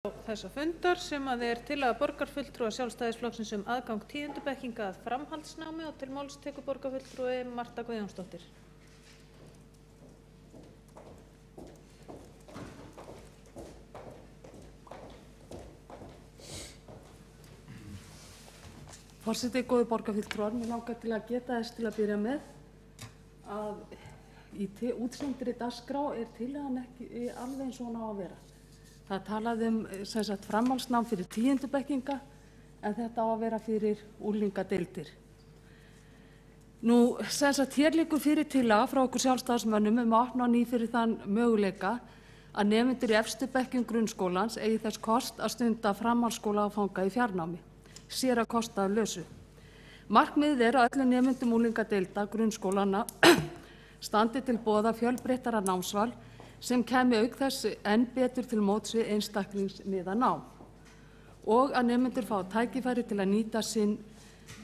Þessa fundar sem tillaga borgarfulltrúa Sjálfstæðisflokksins aðgang 10. bekkinga að framhaldsnámi og til máls tekur borgarfulltrúi Marta Guðjónsdóttir. Forseti, góðu borgarfulltrúar, mig langar til að geta þess til að byrja með að í útsendri dagskrá tillagan ekki alveg eins og hún á að vera. Það talaði framhaldsnám fyrir 10. bekkinga en þetta á að vera fyrir unglingadeildir. Nú, hér liggur fyrir tillaga frá okkur sjálfstæðismönnum að opna á ný fyrir þann möguleika að nemendur í efstu bekkjum grunnskólans eigi þess kost að stunda framhaldsskólaáfanga í fjarnámi, sér að kostnaðarlausu. Markmiðið að öllum nemendum unglingadeilda grunnskólanna standi til boða fjölbreyttara námsval sem kæmi auk þess enn betur til móts við einstaklingsmiðað nám og að nemendur fá tækifæri til að nýta sinn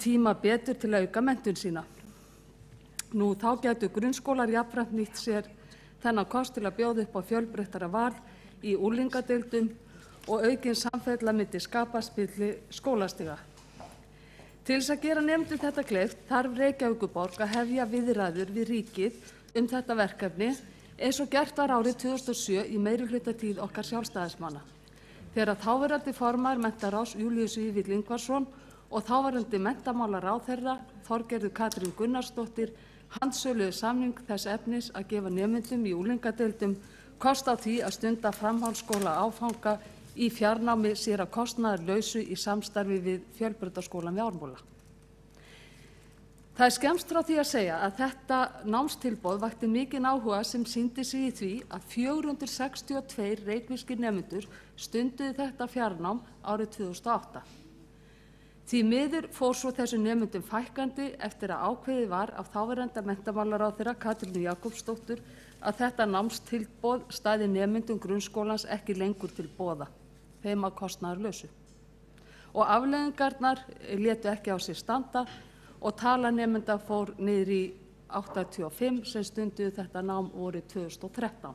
tíma betur til að auka menntun sína. Nú, þá gætu grunnskólar jafnframt nýtt sér þennan kost til að bjóða upp á fjölbreyttara val í unglingadeildum og aukin samfella myndi skapast milli skólastiga. Til þess að gera nemendum þetta kleift þarf Reykjavíkurborg að hefja viðræður við ríkið þetta verkefni eins og gert var árið 2007 í meirihlutatíð okkar sjálfstæðismanna, þegar þáverandi formaður menntaráðs Júlíus Vífill Ingvarsson og þáverandi menntamálaráðherra Þorgerður Katrín Gunnarsdóttir handsöluðu samning þess efnis að gefa nemendum í unglingadeildum kost á því að stunda framhaldsskóla áfanga í fjarnámi sér að kostnaðarlausu í samstarfi við Fjölbrautaskólann við Ármúla. Það skemmst frá því að segja að þetta námstilboð vakti mikinn áhuga sem sýndi sig í því að 462 reykvískir nemendur stunduðu þetta fjarnám árið 2008. Því miður fór svo þessu nemendum fækkandi eftir að ákveðið var af þáverandi menntamálaráðherra Katrínu Jakobsdóttur að þetta námstilboð stæði nemendum grunnskólans ekki lengur til boða, þeim að kostnaðarlausu. Og afleiðingarnar létu ekki á sér standa og tala nemenda fór niður í 85 sem stunduðu þetta nám árið 2013.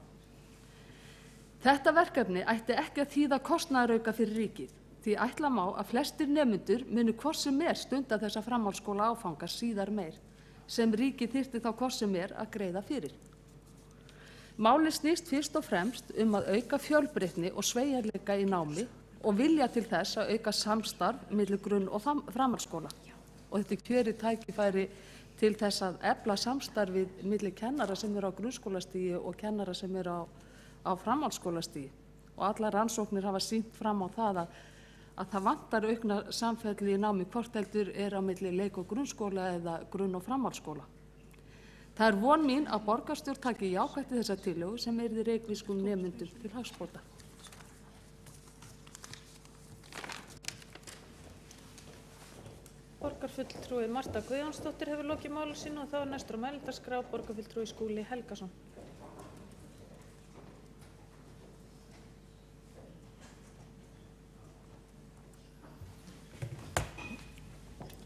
Þetta verkefni ætti ekki að þýða kostnaðarauka fyrir ríkið, því ætla má að flestir nemendur munu hvort sem stunda þessa framhaldsskóla áfanga síðar meir, sem ríkið þyrfti þá hvort sem að greiða fyrir. Málið snýst fyrst og fremst að auka fjölbreytni og sveigjanleika í námi og vilja til þess að auka samstarf milli grunn- og framhaldsskóla. Og þetta kjörið tækifæri til þess að efla samstarfið milli kennara sem á grunnskólastigi og kennara sem á framhaldsskólastigi. Og allar rannsóknir hafa sýnt fram á það að það vantar aukna samfellu í námi hvort heldur á milli leik- og grunnskóla eða grunn- og framhaldsskóla. Það von mín að borgarstjórn taki jákvætt í þessa tillögu sem yrði reykvískum nemendum til hagsbóta. Borgarfulltrúi Marta Guðjónsdóttir hefur lokið máli sínu og þá næstur á mælendaskrá borgarfulltrúi Skúli Helgason.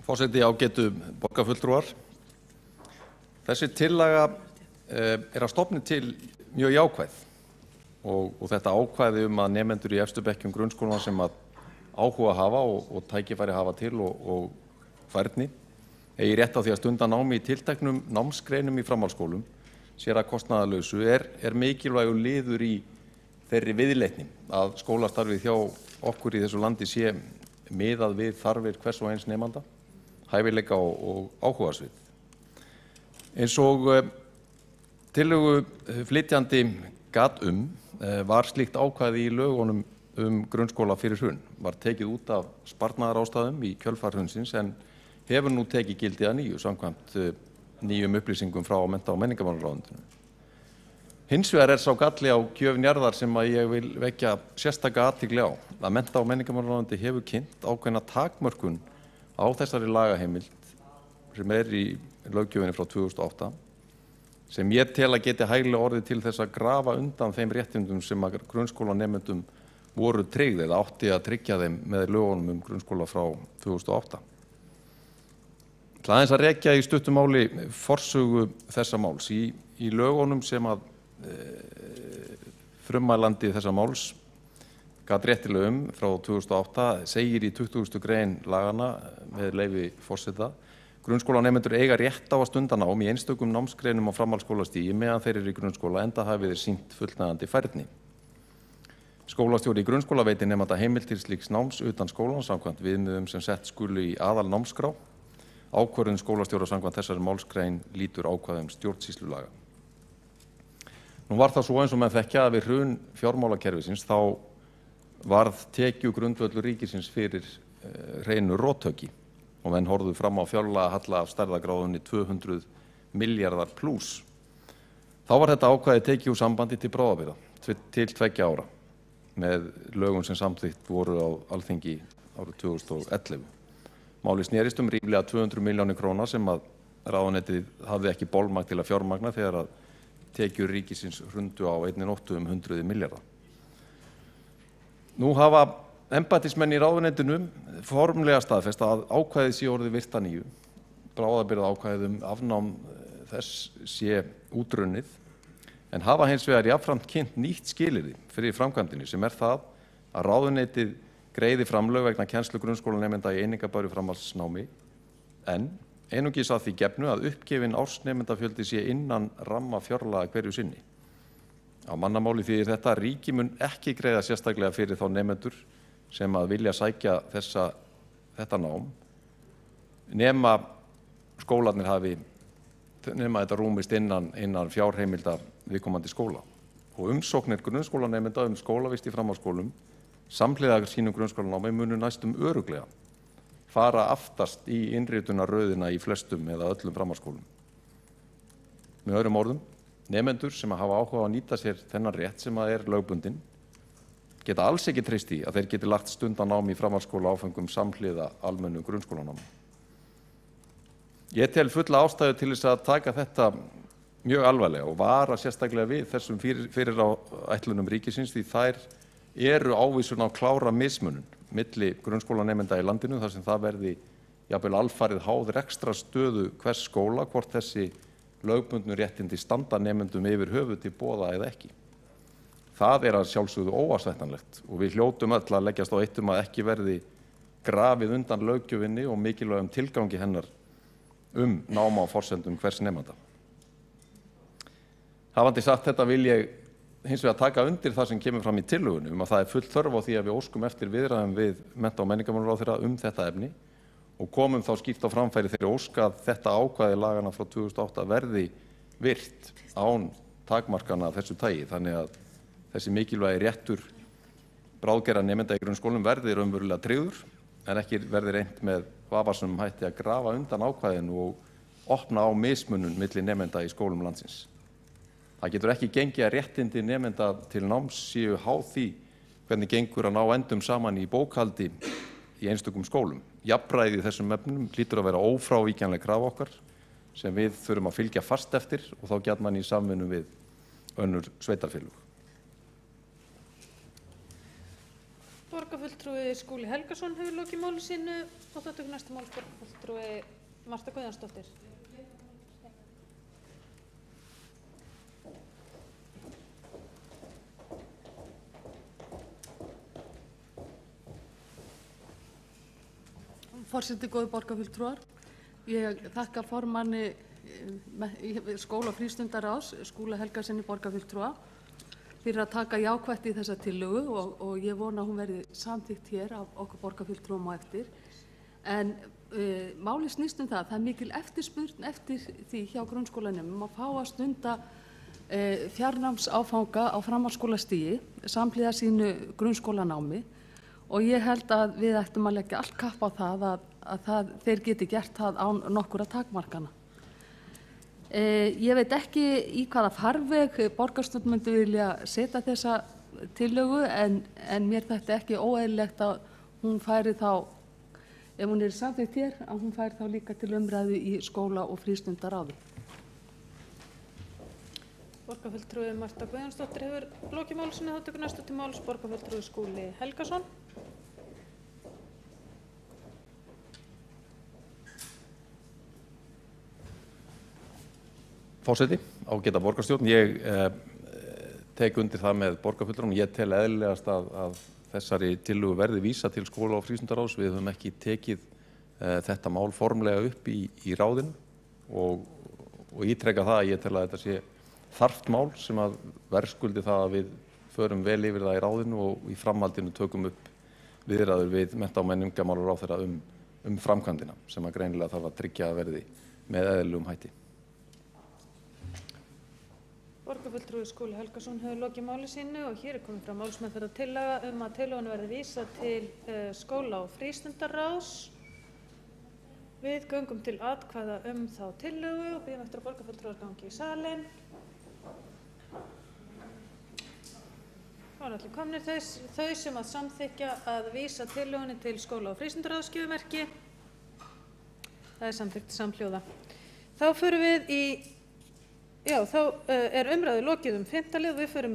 Forseti, ágætu borgarfulltrúar. Þessi tillaga að stofni til mjög jákvæð og þetta ákvæði að nemendur í efstu bekkjum grunnskólanna sem áhuga hafa og tækifæri hafa til og færni eigi rétt á því að stunda námi í tilteknum námsgreinum í framhaldsskólum sér að kostnaðarlausu mikilvægur liður í þeirri viðleitni að skólastarfið hjá okkur í þessu landi sé miðað við þarfir hvers og eins nemanda, hæfileika og áhugasvið. Eins og tillögu flytjandi gat var slíkt ákvæði í lögunum grunnskóla fyrir hrun, var tekið út af sparnaðarástæðum í kjölfar hrunsins en hefur nú tekið gildi að nýju samkvæmt nýjum upplýsingum frá mennta- og menningarmálaráðuneytinu. Hins vegar sá galli á gjöf Njarðar sem ég vil vekja sérstaka athygli á að mennta- og menningarmálaráðuneytið hefur kynnt ákveðna takmörkun á þessari lagaheimild sem í löggjöfinni frá 2008 sem ég tel að geti hæglega orðið til þess að grafa undan þeim réttindum sem grunnskólanemendum voru tryggð eða átti að tryggja þeim með lögunum grunnskóla frá 2008. Það aðeins að rekja í stuttu máli forsögu þessa máls. Í lögunum sem frummælandi þessa máls gat réttilega frá 2008 segir í 20. grein lagana með leyfi forseta: Grunnskólanemendur eiga rétt á að stunda nám í einstökum námsgreinum á framhaldsskólastigi meðan þeir eru í grunnskóla enda hafi þeir sýnt fullnægjandi færni. Skólastjóri í grunnskóla veitir nemanda heimild til slíks náms utan skólans samkvæmt viðmiðum sem sett skulu í aðal námskrá. Ákvörðun skólastjóra samkvæmt þessari málsgrein lýtur ákvæðum stjórnsýslulaga. Nú var það svo eins og menn þekkja að við hrun fjármálakerfisins þá varð tekjugrundvöllur ríkisins fyrir hreinu rothöggi og menn horfðu fram á fjárlagahalla af stærðargráðunni 200 milljarðar plús. Þá var þetta ákvæði tekið úr sambandi til bráðabirgða til 2 ára með lögum sem samþykkt voru á Alþingi árið 2011. Málið snerist ríflega 200 milljónir króna sem að ráðuneytið hafði ekki bolmagn til að fjármagna þegar að tekjur ríkisins hrundu á einni nóttu 100 milljarða. Nú hafa embættismenn í ráðuneytinu formlega staðfest að ákvæðið sé orðið virt að nýju. Bráðabirgðaákvæðið afnám þess sé útrunnið, en hafa hins vegar jafnframt kynnt nýtt skilyrði fyrir framkvæmdinni sem það að ráðuneytið greiði framlög vegna kennslu grunnskólanemenda í einingabæru framhaldsnámi, en einungis að því gefnu að uppgefin ársnemendafjöldi sé innan ramma fjárlaga hverju sinni. Á mannamáli þýðir þetta að ríki mun ekki greiða sérstaklega fyrir þá nemendur sem að vilja sækja þetta nám nema skólarnir hafi þetta rúmist innan fjárheimilda viðkomandi skóla. Og umsóknir grunnskólanemenda skólavist í framhaldsskólum samhliða sínum grunnskólanámi munu næstum örugglega fara aftast í innritunarröðina í flestum eða öllum framhaldsskólum. Með öðrum orðum, nemendur sem hafa áhuga á að nýta sér þennan rétt sem að lögbundinn geta alls ekki treyst í að þeir geti lagt stundan nám í framhaldsskóla áfengum samhliða almennu grunnskólanámi. Ég tel fulla ástæðu til þess að taka þetta mjög alvarlega og vara sérstaklega við þessum fyrirætlunum ríkisins því þær eru ávísun á klára mismunun milli grunnskólanemenda í landinu þar sem það verði jafnvel alfarið háð rekstrarstöðu hvers skóla hvort þessi lögbundnu réttindi standa nemendum yfir höfuð til boða eða ekki. Það að sjálfsögðu óásættanlegt og við hljótum öll að leggjast á eitt að ekki verði grafið undan löggjöfinni og mikilvægum tilgangi hennar náma á forsendum hvers nemanda. Hafandi sagt þetta vil ég hins vegar taka undir það sem kemur fram í tillögunni að það full þörf á því að við óskum eftir viðræðum við mennta- og menningarmálaráðherra þetta efni og komum þá skýrt á framfæri þeirri ósk að þetta ákvæði laganna frá 2008 verði virt án takmarkana af þessu tagi þannig að þessi mikilvægi réttur bráðgerra nemenda í grunnskólum verði raunverulega tryggður en ekki verði reynt með vafasömum hætti að grafa undan ákvæðinu og opna á mismunun milli nemenda í skólum landsins. Það getur ekki gengið að réttindi nemenda til náms séu háð því hvernig gengur að ná endum saman í bókhaldi í einstökum skólum. Jafnræði í þessum efnum hlýtur að vera ófrávíkjanleg krafa okkar sem við þurfum að fylgja fast eftir og þá gjarnan í samvinnu við önnur sveitarfélög. Borgarfulltrúi Skúli Helgason hefur lokið máli sínu og það tekur næsta máls borgarfulltrúi Marta Guðjónsdóttir. Forseti, góðir borgarfulltrúar, ég þakka formanni skóla- og frístundaráðs Skúla Helgasyni borgarfulltrúa fyrir að taka jákvætt í þessa tillögu og ég vona að hún verði samþykkt hér af okkur borgarfulltrúum á eftir. En málið snýst það er mikil eftirspurn eftir því hjá grunnskólanemum að fá að stunda fjarnámsáfanga á framhaldsskólastigi samhliða sínu grunnskólanámi og ég held að við ættum að leggja allt kapp á það að þeir geti gert það án nokkurra takmarkana. Ég veit ekki í hvaða farveg borgarstjórn myndi vilja setja þessa tillögu en mér þetta ekki óeðlilegt að hún færi þá, ef hún samþykkt hér, að hún færi þá líka til umræðu í skóla- og frístundaráði. Borgarfulltrúi Marta Guðjónsdóttir hefur lokið máli sínu, þá tekur næstu til máls borgarfulltrúi Skúli Helgason. Forseti, ágæta borgarstjórn, ég tek undir það með borgarfulltrúum. Ég tel eðlilegast að þessari tillögu verði vísað til skóla- og frístundaráðs. Við höfum ekki tekið þetta mál formlega upp í ráðinu og ítreka það að ég tel að þetta sé þarft mál sem að verðskuldi það að við förum vel yfir það í ráðinu og í framhaldinu tökum upp viðræður við mennta- og menningarmálaráðherra um framkvæmdina sem að greinilega þarf að tryggja að verði með eðlilegum hætti. Borgarfulltrúi Skúli Helgason hefur lokið máli sínu og hér er komið fram málsmeðferðartillaga að tillögunni verði vísað til skóla- og frístundaráðs. Við göngum til atkvæða þá tillögu og bíðum eftir að borgarfulltrúar gangi í salinn. Það eru allir komnir þau sem að samþykkja að vísa tillögunni til skóla- og frístundaráðs skjöfumerki. Það er samþykkt samhljóða. Þá förum við þá er umræðu lokið 5. lið og við förum